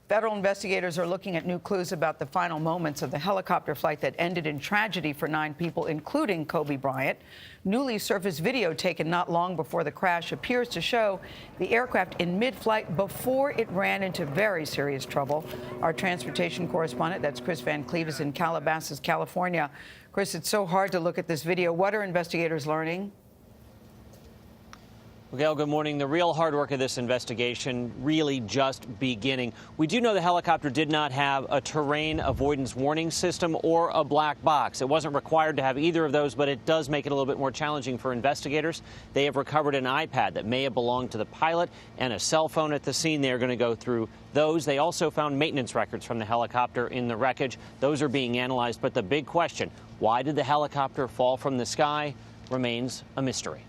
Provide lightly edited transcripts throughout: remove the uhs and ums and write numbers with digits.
Federal investigators are looking at new clues about the final moments of the helicopter flight that ended in tragedy for 9 people, including Kobe Bryant. Newly surfaced video taken not long before the crash appears to show the aircraft in mid-flight before it ran into very serious trouble. Our transportation correspondent, that's Chris Van Cleve, is in Calabasas, California. Chris, it's so hard to look at this video. What are investigators learning? Well, Gail, good morning. The real hard work of this investigation really just beginning. We do know the helicopter did not have a terrain avoidance warning system or a black box. It wasn't required to have either of those, but it does make it a little bit more challenging for investigators. They have recovered an iPad that may have belonged to the pilot and a cell phone at the scene. They're going to go through those. They also found maintenance records from the helicopter in the wreckage. Those are being analyzed. But the big question, why did the helicopter fall from the sky, remains a mystery.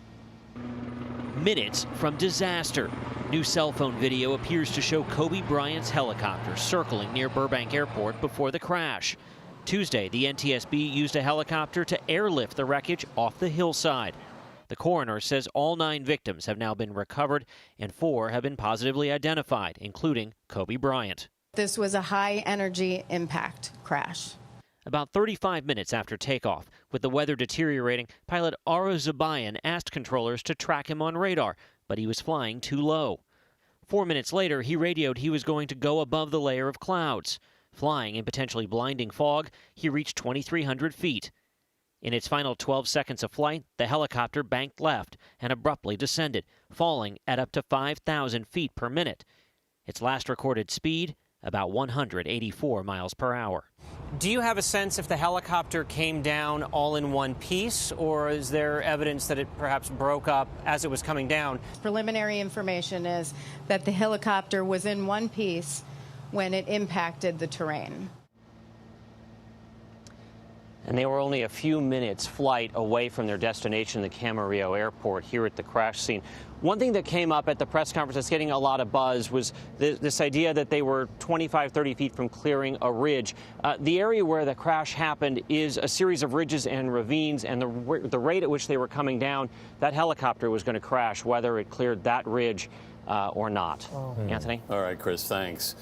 Minutes from disaster. New cell phone video appears to show Kobe Bryant's helicopter circling near Burbank Airport before the crash. Tuesday, the NTSB used a helicopter to airlift the wreckage off the hillside. The coroner says all 9 victims have now been recovered and 4 have been positively identified, including Kobe Bryant. This was a high-energy impact crash. About 35 minutes after takeoff, with the weather deteriorating, pilot Ara Zabayan asked controllers to track him on radar, but he was flying too low. 4 minutes later, he radioed he was going to go above the layer of clouds. Flying in potentially blinding fog, he reached 2,300 feet. In its final 12 seconds of flight, the helicopter banked left and abruptly descended, falling at up to 5,000 feet per minute. Its last recorded speed, about 184 miles per hour. Do you have a sense if the helicopter came down all in one piece, or is there evidence that it perhaps broke up as it was coming down? Preliminary information is that the helicopter was in one piece when it impacted the terrain. And they were only a few minutes flight away from their destination, the Camarillo Airport, here at the crash scene. One thing that came up at the press conference that's getting a lot of buzz was this idea that they were 25, 30 feet from clearing a ridge. The area where the crash happened is a series of ridges and ravines, and the rate at which they were coming down, that helicopter was going to crash, whether it cleared that ridge or not. Anthony? All right, Chris, thanks.